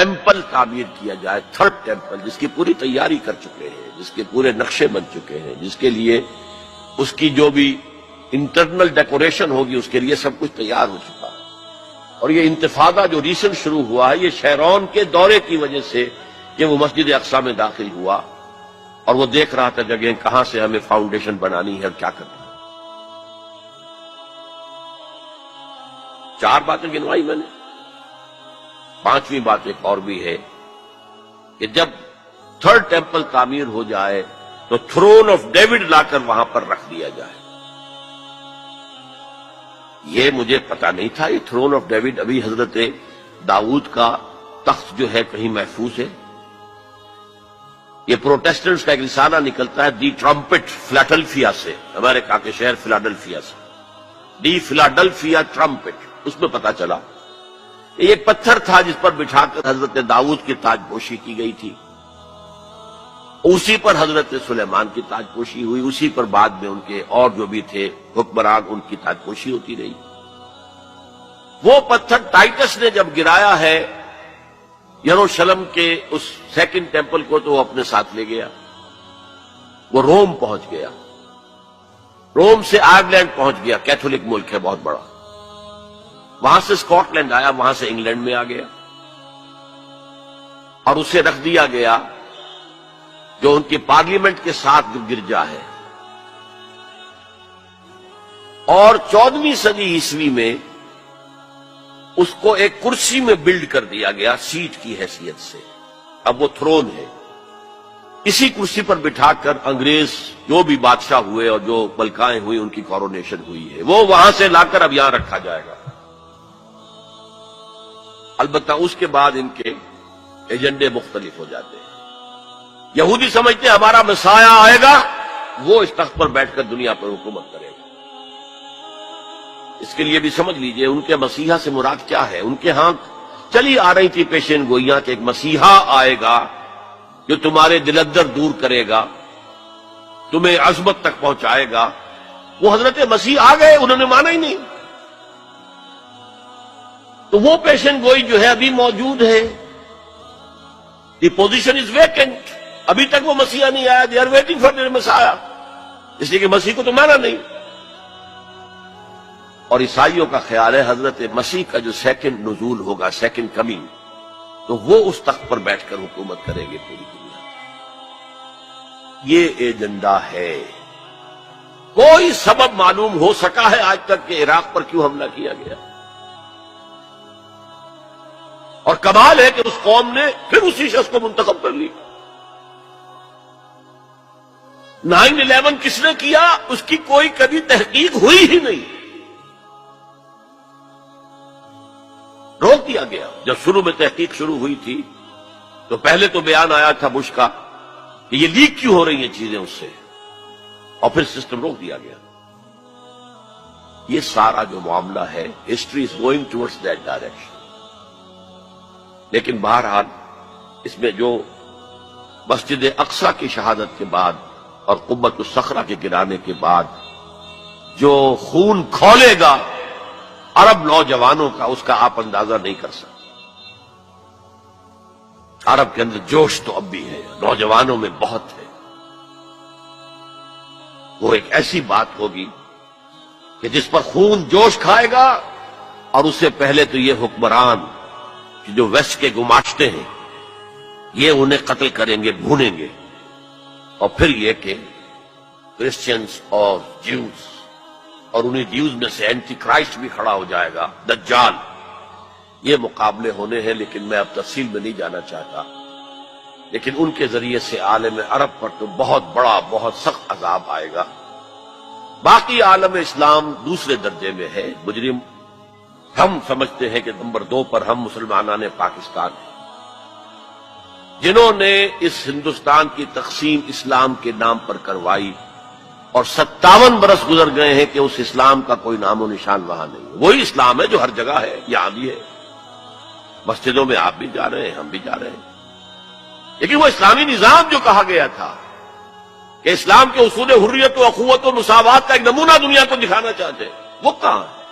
Temple تعمیر کیا جائے، تھرڈ ٹیمپل، جس کی پوری تیاری کر چکے ہیں، جس کے پورے نقشے بن چکے ہیں، جس کے لیے اس کی جو بھی انٹرنل ڈیکوریشن ہوگی اس کے لیے سب کچھ تیار ہو چکا ہے۔ اور یہ انتفاضہ جو ریسنٹ شروع ہوا ہے، یہ شیرون کے دورے کی وجہ سے کہ وہ مسجد اقصیٰ میں داخل ہوا اور وہ دیکھ رہا تھا جگہ کہاں سے ہمیں فاؤنڈیشن بنانی ہے اور کیا کرنا ہے۔ 4 باتیں گنوائی میں نے، 5ویں بات ایک اور بھی ہے کہ جب تھرڈ ٹیمپل تعمیر ہو جائے تو تھرون آف ڈیوڈ لا کر وہاں پر رکھ دیا جائے۔ یہ مجھے پتا نہیں تھا، یہ تھرون آف ڈیوڈ ابھی حضرت داؤد کا تخت جو ہے کہیں محفوظ ہے۔ یہ پروٹیسٹنٹس کا ایک رسالہ نکلتا ہے دی ٹرمپٹ فلاڈلفیا سے، ہمارے کاکے شہر فلاڈلفیا سے، دی فلاڈلفیا ٹرمپٹ، اس میں پتا چلا یہ ایک پتھر تھا جس پر بٹھا کر حضرت داؤد کی تاج پوشی کی گئی تھی، اسی پر حضرت سلیمان کی تاج پوشی ہوئی، اسی پر بعد میں ان کے اور جو بھی تھے حکمران ان کی تاج پوشی ہوتی رہی۔ وہ پتھر ٹائٹس نے جب گرایا ہے یروشلم کے اس سیکنڈ ٹیمپل کو تو وہ اپنے ساتھ لے گیا، وہ روم پہنچ گیا، روم سے آئرلینڈ پہنچ گیا، کیتھولک ملک ہے بہت بڑا، وہاں سے اسکاٹ لینڈ آیا، وہاں سے انگلینڈ میں آ گیا اور اسے رکھ دیا گیا جو ان کی پارلیمنٹ کے ساتھ جو گرجا ہے۔ اور 14ویں صدی عیسوی میں اس کو ایک کرسی میں بلڈ کر دیا گیا سیٹ کی حیثیت سے، اب وہ تھرون ہے۔ اسی کرسی پر بٹھا کر انگریز جو بھی بادشاہ ہوئے اور جو ملکائیں ہوئی ان کی کورونیشن ہوئی ہے، وہ وہاں سے لا کر اب یہاں رکھا جائے گا۔ البتہ اس کے بعد ان کے ایجنڈے مختلف ہو جاتے ہیں۔ یہودی سمجھتے ہیں ہمارا مسیح آئے گا، وہ اس تخت پر بیٹھ کر دنیا پر حکومت کرے گا۔ اس کے لیے بھی سمجھ لیجئے ان کے مسیحا سے مراد کیا ہے۔ ان کے ہاں چلی آ رہی تھی پیشین گوئیاں کہ ایک مسیحا آئے گا جو تمہارے دلدر دور کرے گا، تمہیں عظمت تک پہنچائے گا۔ وہ حضرت مسیح آ گئے، انہوں نے مانا ہی نہیں، تو وہ پیشین گوئی جو ہے ابھی موجود ہے۔ دی پوزیشن از ویکنٹ، ابھی تک وہ مسیحا نہیں آیا، they are waiting for their مسیحا، اس لیے کہ مسیح کو تو مانا نہیں۔ اور عیسائیوں کا خیال ہے حضرت مسیح کا جو سیکنڈ نزول ہوگا، سیکنڈ کمنگ، تو وہ اس تخت پر بیٹھ کر حکومت کریں گے پوری دنیا۔ یہ ایجنڈا ہے۔ کوئی سبب معلوم ہو سکا ہے آج تک کہ عراق پر کیوں حملہ کیا گیا؟ اور کمال ہے کہ اس قوم نے پھر اسی شخص کو منتخب کر لی۔ 9/11 کس نے کیا اس کی کوئی کبھی تحقیق ہوئی ہی نہیں، روک دیا گیا۔ جب شروع میں تحقیق شروع ہوئی تھی تو پہلے تو بیان آیا تھا بش کا کہ یہ لیک کیوں ہو رہی ہیں چیزیں اس سے، اور پھر سسٹم روک دیا گیا۔ یہ سارا جو معاملہ ہے، history is going towards that direction. لیکن بہرحال اس میں جو مسجد اقصیٰ کی شہادت کے بعد اور قبۃ الصخرہ کے گرانے کے بعد جو خون کھولے گا عرب نوجوانوں کا، اس کا آپ اندازہ نہیں کر سکتے۔ عرب کے اندر جوش تو اب بھی ہے، نوجوانوں میں بہت ہے۔ وہ ایک ایسی بات ہوگی کہ جس پر خون جوش کھائے گا، اور اس سے پہلے تو یہ حکمران جو ویسٹ کے گماشتے ہیں یہ انہیں قتل کریں گے، بھونیں گے، اور پھر یہ کہ کرسچنز اور جیوز، اور انہیں جیوز میں سے اینٹی کرائسٹ بھی کھڑا ہو جائے گا، دجال۔ یہ مقابلے ہونے ہیں، لیکن میں اب تفصیل میں نہیں جانا چاہتا۔ لیکن ان کے ذریعے سے عالم عرب پر تو بہت بڑا، بہت سخت عذاب آئے گا۔ باقی عالم اسلام دوسرے درجے میں ہے، مجرم۔ ہم سمجھتے ہیں کہ نمبر 2 پر ہم مسلمانان پاکستان ہیں، جنہوں نے اس ہندوستان کی تقسیم اسلام کے نام پر کروائی، اور 57 برس گزر گئے ہیں کہ اس اسلام کا کوئی نام و نشان وہاں نہیں ہے۔ وہی اسلام ہے جو ہر جگہ ہے، یہاں بھی ہے، مسجدوں میں آپ بھی جا رہے ہیں، ہم بھی جا رہے ہیں۔ لیکن وہ اسلامی نظام جو کہا گیا تھا کہ اسلام کے اصول حریت و اخوت و مساوات کا ایک نمونہ دنیا کو دکھانا چاہتے ہیں، وہ کہاں ہے؟